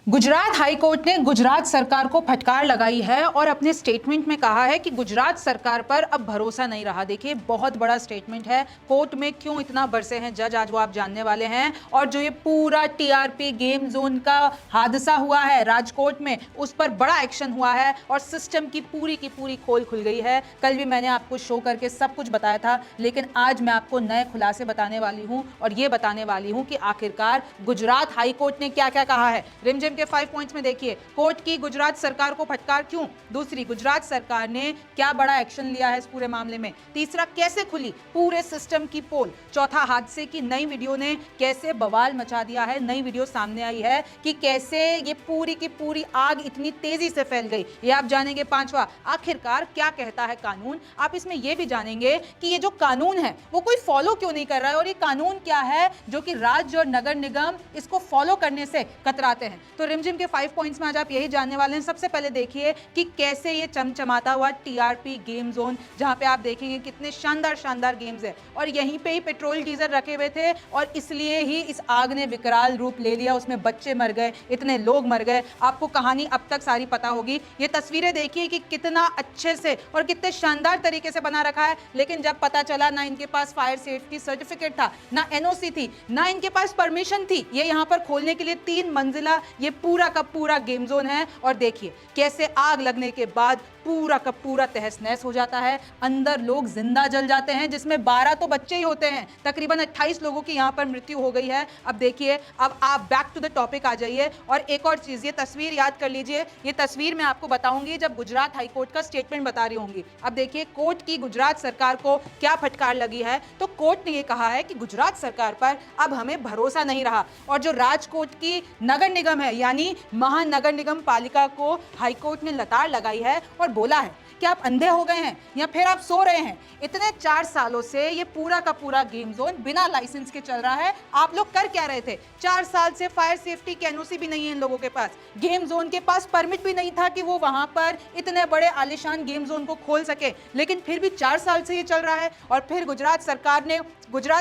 Gujarat high court ने गुजरात सरकार को फटकार लगाई है और अपने स्टेटमेंट में कहा है कि गुजरात सरकार पर अब भरोसा नहीं रहा। देखिए, बहुत बड़ा स्टेटमेंट है। कोर्ट में क्यों इतना बरसे हैं जज, आज वो आप जानने वाले हैं। और जो ये पूरा टीआरपी गेम जोन का हादसा हुआ है राजकोट में, उस पर बड़ा एक्शन हुआ है और सिस्टम की पूरी खोल खुल गई है। कल भी मैंने आपको शो करके सब कुछ बताया था, लेकिन आज मैं आपको नए खुलासे बताने वाली हूं और ये बताने वाली हूं कि आखिरकार गुजरात हाई कोर्ट ने क्या क्या कहा है। रिमझिम के 5 पॉइंट्स में देखिए, कोर्ट की गुजरात सरकार को फटकार क्यों। दूसरी, गुजरात सरकार ने क्या बड़ा एक्शन लिया है इस पूरे मामले में। तीसरा, कैसे खुली पूरे सिस्टम की पोल। चौथा, हादसे की नई वीडियो ने कैसे बवाल मचा दिया है। नई वीडियो सामने आई है कि कैसे ये पूरी की पूरी आग इतनी तेजी से फैल गई, ये आप जानेंगे। पांचवा, आखिरकार क्या कहता है कानून। आप इसमें यह भी जानेंगे कि ये जो कानून है वो कोई फॉलो क्यों नहीं कर रहा है और ये कानून क्या है जो कि राज्य और नगर निगम इसको फॉलो करने से कतराते हैं। तो रिमझिम के 5 पॉइंट्स में आज आप यही जानने वाले हैं। सबसे पहले देखिए कि कैसे ये चमचमाता हुआ टीआरपी गेम जोन, जहां पे आप देखेंगे कितने शानदार गेम्स है और यहीं पे ही पेट्रोल डीजल रखे हुए थे और इसलिए ही इस आग ने विकराल रूप ले लिया। उसमें बच्चे मर गए, इतने लोग मर गए। आपको कहानी अब तक सारी पता होगी। ये तस्वीरें देखिए कि कितना अच्छे से और कितने शानदार तरीके से बना रखा है, लेकिन जब पता चला ना इनके पास फायर सेफ्टी सर्टिफिकेट था, ना एनओसी थी, ना इनके पास परमिशन थी ये यहां पर खोलने के लिए। 3 मंजिला ये पूरा का पूरा गेम जोन है और देखिए कैसे आग लगने के बाद पूरा का पूरा तहस नहस हो जाता है। अंदर लोग जिंदा जल जाते हैं, जिसमें 12 तो बच्चे ही होते हैं। तकरीबन 28 लोगों की यहां पर मृत्यु हो गई है। अब देखिए, अब आप बैक टू द टॉपिक आ जाइए और एक और चीज, ये तस्वीर याद कर लीजिए। ये तस्वीर मैं आपको बताऊंगी जब गुजरात हाई कोर्ट का स्टेटमेंट बता रही होंगी। अब देखिए कोर्ट की गुजरात सरकार को क्या फटकार लगी है। तो कोर्ट ने ये कहा है कि गुजरात सरकार पर अब हमें भरोसा नहीं रहा और जो राजकोट की नगर निगम है यानी महानगर निगम पालिका को हाईकोर्ट ने लताड़ लगाई है और बोला है कि आप अंधे हो गए हैं या फिर आप सो रहे हैं। इतने 4 सालों से ये पूरा का पूरा गेम जोन बिना लाइसेंस के चल रहा है। आप लोग कर क्या रहे थे? 4 साल से फायर सेफ्टी की एनओसी भी नहीं है इन लोगों के पास। गेम जोन के पास परमिट भी नहीं था कि वो वहां पर इतने बड़े आलीशान गेम जोन को खोल सके, लेकिन फिर भी 4 साल से ये चल रहा है। और फिर गुजरात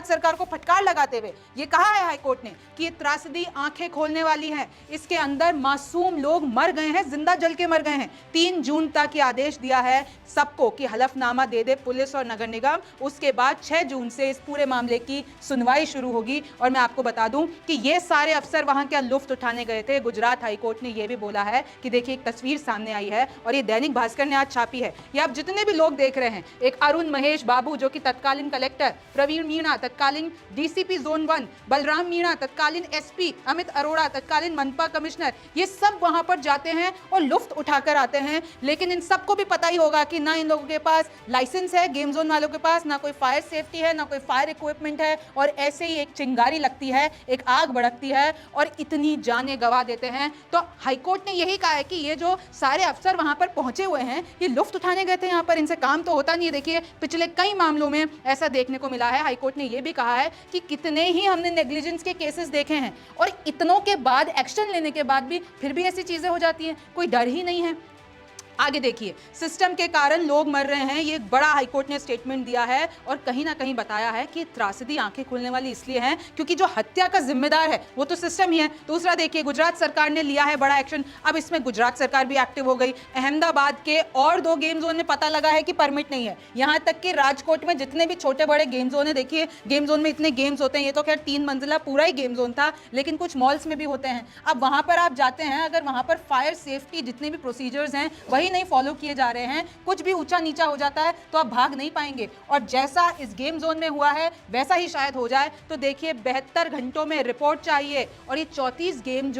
सरकार को फटकार लगाते हुए ये कहा है हाईकोर्ट ने कि ये त्रासदी आंखें खोलने वाली है। इसके अंदर मासूम लोग मर गए हैं, जिंदा जल के मर गए हैं। 3 जून तक ये आदेश दिया है सबको कि हलफनामा दे दे पुलिस और नगर निगम। उसके बाद 6 जून से इस पूरे मामले की सुनवाई शुरू होगी। और मैं आपको बता दूं कि ये सारे अफसर वहां क्या लुफ्त उठाने गए थे। गुजरात हाईकोर्ट ने यह भी बोला है कि देखिए, एक तस्वीर सामने आई है और ये दैनिक भास्कर ने आज छापी है। ये आप जितने भी लोग देख रहे हैं, एक अरुण महेश बाबू जो कि तत्कालीन कलेक्टर, प्रवीण मीणा तत्कालीन डीसीपी जोन 1, बलराम मीणा तत्कालीन एसपी, अमित अरोड़ा तत्कालीन मनपा कमिश्नर, ये सब वहां पर जाते हैं और लुफ्त उठाकर आते हैं। लेकिन इन सबको भी पता ही होगा कि ना इन लोगों के पास लाइसेंस है, गेम जोन वालों के पास ना कोई फायर सेफ्टी है, ना कोई फायर इक्विपमेंट है। और ऐसे ही एक चिंगारी लगती है, एक आग भड़कती है और इतनी जानें गंवा देते हैं। तो हाईकोर्ट ने यही कहा है कि ये जो सारे अफसर वहां पर पहुंचे हुए हैं, ये लुफ्त उठाने गए थे यहां पर, इनसे काम तो होता नहीं है। देखिए, पिछले कई मामलों में ऐसा देखने को मिला है। हाईकोर्ट ने यह भी कहा है कि कितने ही हमने नेग्लिजेंस के केसेस देखे हैं और इतनों के बाद, एक्शन लेने के बाद भी फिर भी ऐसी चीजें हो जाती हैं। कोई डर ही नहीं है। आगे देखिए, सिस्टम के कारण लोग मर रहे हैं, ये एक बड़ा हाईकोर्ट ने स्टेटमेंट दिया है और कहीं ना कहीं बताया है कि त्रासदी आंखें खोलने वाली इसलिए है क्योंकि जो हत्या का जिम्मेदार है वो तो सिस्टम ही है। दूसरा देखिए, गुजरात सरकार ने लिया है बड़ा एक्शन। अब इसमें गुजरात सरकार भी एक्टिव हो गई। अहमदाबाद के और 2 गेम जोन में पता लगा है कि परमिट नहीं है। यहां तक कि राजकोट में जितने भी छोटे बड़े गेम जोन है, देखिए गेम जोन में इतने गेम्स होते हैं। ये तो खैर 3 मंजिला पूरा ही गेम जोन था, लेकिन कुछ मॉल्स में भी होते हैं। अब वहां पर आप जाते हैं, अगर वहां पर फायर सेफ्टी जितने भी प्रोसीजर्स हैं वही नहीं फॉलो किए जा रहे हैं, कुछ भी ऊंचा नीचा हो जाता है तो आप भाग नहीं पाएंगे। और जैसा इस गेम जोन में हुआ है वैसा ही शायद हो जाए। तो देखिए, 72 घंटों में रिपोर्ट चाहिए और ये 34 गेम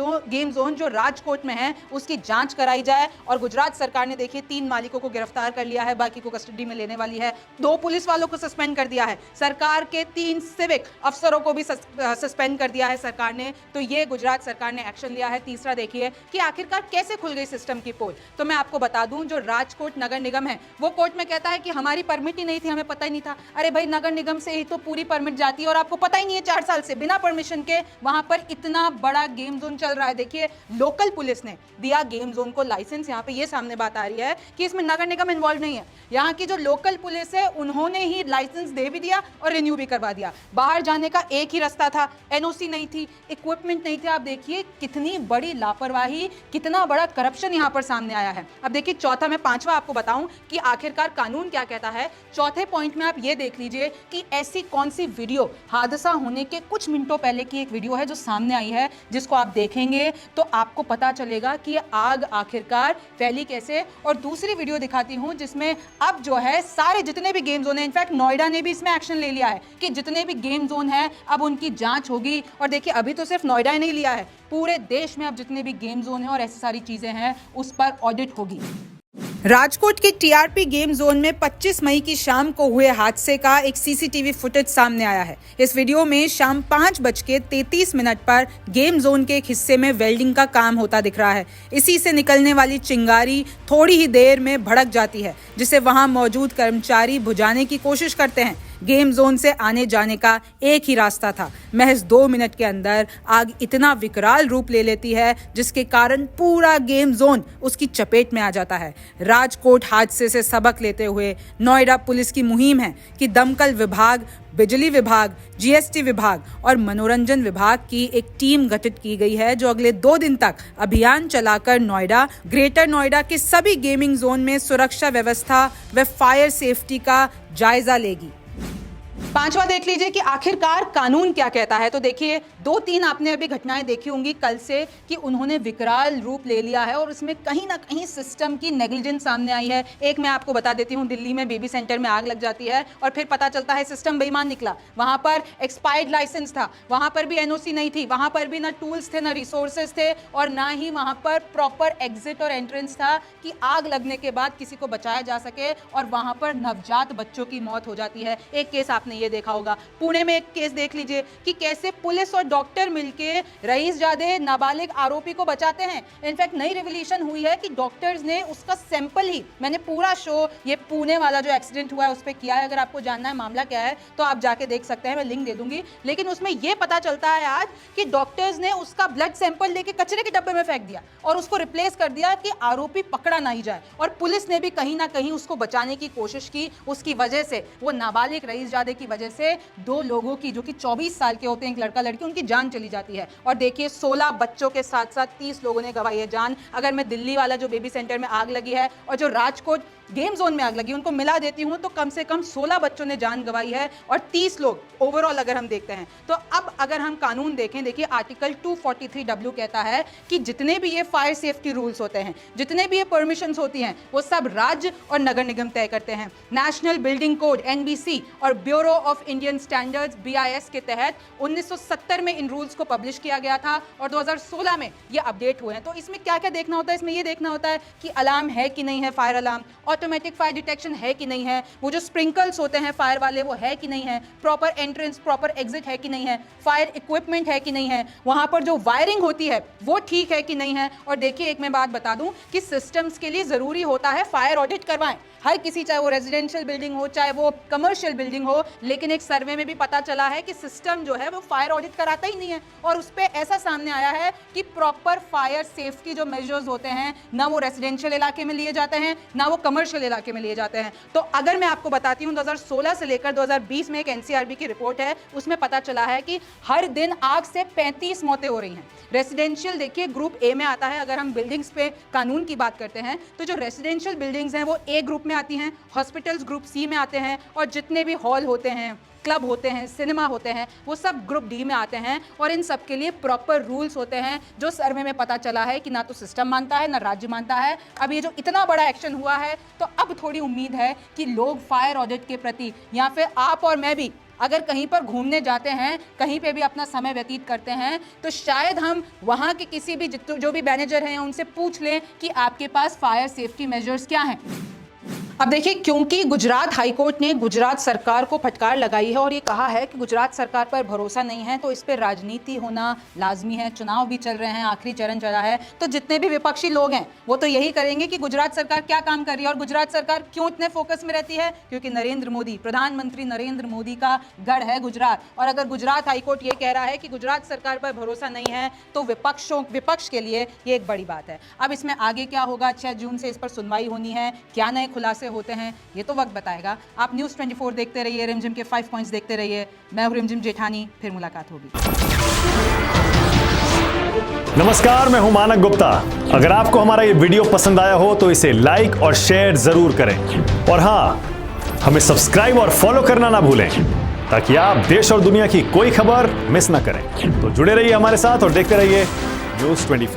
जोन जो राजकोट में है उसकी जांच कराई जाए। और गुजरात सरकार ने देखिए 3 मालिकों को गिरफ्तार कर लिया है, बाकी को कस्टडी में लेने वाली है। 2 पुलिस वालों को सस्पेंड कर दिया है। सरकार के 3 सिविक अफसरों को भी सस्पेंड कर दिया है सरकार ने। तो ये गुजरात सरकार ने एक्शन लिया है। तीसरा देखिए कि आखिरकार कैसे खुल गई सिस्टम की पोल। तो मैं आपको बता बता दूं, जो राजकोट नगर निगम है वो कोर्ट में कहता है कि हमारी परमिट ही नहीं थी, हमें पता ही नहीं था। अरे भाई, नगर निगम से ही तो पूरी परमिट जाती है और आपको पता ही नहीं है 4 साल से बिना परमिशन के वहां पर इतना बड़ा गेम जोन चल रहा है। देखिए, लोकल पुलिस ने दिया गेम जोन को लाइसेंस। यहाँ पे ये सामने बात आ रही है कि इसमें नगर निगम इन्वॉल्व नहीं है। यहाँ की जो लोकल पुलिस है उन्होंने ही लाइसेंस दे भी दिया और रिन्यू भी करवा दिया। बाहर जाने का एक ही रास्ता था, एनओसी नहीं थी, इक्विपमेंट नहीं थे। आप देखिए कितनी बड़ी लापरवाही, कितना बड़ा करप्शन यहाँ पर सामने आया है। अब देखिए चौथा, मैं पांचवा आपको बताऊं कि आखिरकार कानून क्या कहता है। चौथे पॉइंट में आप ये देख लीजिए कि ऐसी कौन सी वीडियो, हादसा होने के कुछ मिनटों पहले की एक वीडियो है जो सामने आई है, जिसको आप देखेंगे तो आपको पता चलेगा कि आग आखिरकार फैली कैसे। और दूसरी वीडियो दिखाती हूं जिसमें अब जो है सारे जितने भी गेम जोन है, इनफैक्ट नोएडा ने भी इसमें एक्शन ले लिया है कि जितने भी गेम जोन है अब उनकी जांच होगी। और देखिए, अभी तो सिर्फ नोएडा ही नहीं लिया है, पूरे देश में अब जितने भी गेम जोन है और ऐसी सारी चीजें हैं उस पर ऑडिट होगी। राजकोट के टीआरपी गेम जोन में 25 मई की शाम को हुए हादसे का एक सीसीटीवी फुटेज सामने आया है। इस वीडियो में शाम 5:33 पर गेम जोन के एक हिस्से में वेल्डिंग का काम होता दिख रहा है। इसी से निकलने वाली चिंगारी थोड़ी ही देर में भड़क जाती है, जिसे वहां मौजूद कर्मचारी बुझाने की कोशिश करते हैं। गेम जोन से आने जाने का एक ही रास्ता था। महज 2 मिनट के अंदर आग इतना विकराल रूप ले लेती है जिसके कारण पूरा गेम जोन उसकी चपेट में आ जाता है। राजकोट हादसे से सबक लेते हुए नोएडा पुलिस की मुहिम है कि दमकल विभाग, बिजली विभाग, जीएसटी विभाग और मनोरंजन विभाग की एक टीम गठित की गई है जो अगले 2 दिन तक अभियान चलाकर नोएडा, ग्रेटर नोएडा के सभी गेमिंग जोन में सुरक्षा व्यवस्था व फायर सेफ्टी का जायजा लेगी। पांचवा देख लीजिए कि आखिरकार कानून क्या कहता है। तो देखिए, 2-3 आपने अभी घटनाएं देखी होंगी कल से कि उन्होंने विकराल रूप ले लिया है और उसमें कहीं ना कहीं सिस्टम की नेग्लिजेंस सामने आई है। एक मैं आपको बता देती हूं, दिल्ली में बेबी सेंटर में आग लग जाती है और फिर पता चलता है सिस्टम बेईमान निकला। वहां पर एक्सपायर्ड लाइसेंस था, वहां पर भी एनओसी नहीं थी, वहां पर भी ना टूल्स थे, ना रिसोर्सेज थे और ना ही वहां पर प्रॉपर एग्जिट और एंट्रेंस था कि आग लगने के बाद किसी को बचाया जा सके और वहां पर नवजात बच्चों की मौत हो जाती है। एक केस आपने ये देखा होगा, पुणे में एक केस देख लीजिए कि कैसे पुलिस और डॉक्टर मिलके रईसजादे नाबालिग आरोपी को बचाते हैं। इनफैक्ट नई रिवोल्यूशन हुई है कि डॉक्टर्स ने उसका सैंपल ही, मैंने पूरा शो ये पुणे वाला जो एक्सीडेंट हुआ है उस पर किया है, अगर आपको जानना है मामला क्या है तो आप जाके देख सकते हैं, मैं लिंक दे दूंगी। लेकिन उसमें यह पता चलता है आज कि डॉक्टर्स ने उसका ब्लड सैंपल लेके कचरे के डब्बे में फेंक दिया और उसको रिप्लेस कर दिया कि आरोपी पकड़ा ना ही जाए। और पुलिस ने भी कहीं ना कहीं उसको बचाने की कोशिश की। उसकी वजह से, वो नाबालिग रईसजादे की वजह से 2 लोगों की, जो कि 24 साल के होते हैं, एक लड़का लड़की, उनकी जान चली जाती है। और देखिए, 16 बच्चों के साथ साथ 30 लोगों ने गंवाई है जान। अगर मैं दिल्ली वाला जो बेबी सेंटर में आग लगी है और जो राजकोट गेम जोन में आग लगी उनको मिला देती हूं तो कम से कम 16 बच्चों ने जान गंवाई है और 30 लोग ओवरऑल अगर हम देखते हैं। तो अब अगर हम कानून देखें, देखिए आर्टिकल 243W कहता है कि जितने भी ये फायर सेफ्टी रूल्स होते हैं, जितने भी ये परमिशंस होती हैं, वो सब राज्य और नगर निगम तय करते हैं। नेशनल बिल्डिंग कोड NBC और bureau of Indian standards BIS के तहत 1970 में इन रूल्स को पब्लिश किया गया था और 2016 में ये अपडेट हुए हैं। तो इसमें क्या क्या देखना होता है? इसमें ये देखना होता है कि अलार्म है कि नहीं है, fire alarm, automatic fire detection है कि नहीं है, वो जो स्प्रिंकल्स होते हैं फायर वाले वो है कि नहीं है, प्रॉपर एंट्रेंस, प्रॉपर एग्जिट है कि नहीं है, फायर इक्विपमेंट है कि नहीं है, वहां पर जो वायरिंग होती है वो ठीक है कि नहीं है। और देखिए, एक मैं बात बता दूं कि सिस्टम्स के लिए जरूरी होता है फायर ऑडिट करवाएं हर किसी, चाहे वो रेजिडेंशियल बिल्डिंग हो चाहे वो कमर्शियल बिल्डिंग हो। लेकिन एक सर्वे में भी पता चला है कि सिस्टम जो है वो फायर ऑडिट कराता ही नहीं है और उस पर ऐसा सामने आया है कि प्रॉपर फायर सेफ्टी जो मेजर्स होते हैं ना वो रेजिडेंशियल इलाके में लिए जाते हैं ना वो कमर्शियल इलाके में लिए जाते हैं। तो अगर मैं आपको बताती हूँ 2016 से लेकर 2020 में एक NCRB की रिपोर्ट है, उसमें पता चला है कि हर दिन आग से 35 मौतें हो रही हैं। रेजिडेंशियल देखिए ग्रुप A में आता है। अगर हम बिल्डिंग्स पे कानून की बात करते हैं तो जो रेजिडेंशियल बिल्डिंग्स हैं वो A ग्रुप में आती हैं, हॉस्पिटल्स ग्रुप C में आते हैं और जितने भी हॉल होते हैं, क्लब होते हैं, सिनेमा होते हैं, वो सब ग्रुप D में आते हैं। और इन सब के लिए प्रॉपर रूल्स होते हैं जो सर्वे में पता चला है कि ना तो सिस्टम मानता है ना राज्य मानता है। अब ये जो इतना बड़ा एक्शन हुआ है तो अब थोड़ी उम्मीद है कि लोग फायर ऑडिट के प्रति, या फिर आप और मैं भी अगर कहीं पर घूमने जाते हैं, कहीं पे भी अपना समय व्यतीत करते हैं, तो शायद हम वहाँ के किसी भी जो भी मैनेजर हैं उनसे पूछ लें कि आपके पास फायर सेफ्टी मेजर्स क्या हैं। अब देखिए, क्योंकि गुजरात हाईकोर्ट ने गुजरात सरकार को फटकार लगाई है और ये कहा है कि गुजरात सरकार पर भरोसा नहीं है, तो इस पर राजनीति होना लाजमी है। चुनाव भी चल रहे हैं, आखिरी चरण चला है, तो जितने भी विपक्षी लोग हैं वो तो यही करेंगे कि गुजरात सरकार क्या काम कर रही है और गुजरात सरकार क्यों इतने फोकस में रहती है, क्योंकि नरेंद्र मोदी, प्रधानमंत्री नरेंद्र मोदी का गढ़ है गुजरात। और अगर गुजरात हाईकोर्ट ये कह रहा है कि गुजरात सरकार पर भरोसा नहीं है, तो विपक्ष के लिए ये एक बड़ी बात है। अब इसमें आगे क्या होगा, 6 जून से इस पर सुनवाई होनी है, क्या नए खुलासे होते हैं ये तो वक्त बताएगा। आप न्यूज़ 24 देखते रहिए, रिमझिम के 5 पॉइंट्स देखते रहिए। मैं हूं रिमझिम जेठानी, फिर मुलाकात होगी। नमस्कार, मैं हूं मानक गुप्ता। अगर आपको हमारा ये वीडियो पसंद आया हो तो इसे लाइक और शेयर जरूर करें, और हां, हमें सब्सक्राइब और फॉलो करना ना भूलें ताकि आप देश और दुनिया की कोई खबर मिस ना करें। तो जुड़े रहिए हमारे साथ और देखते रहिए न्यूज़ 24।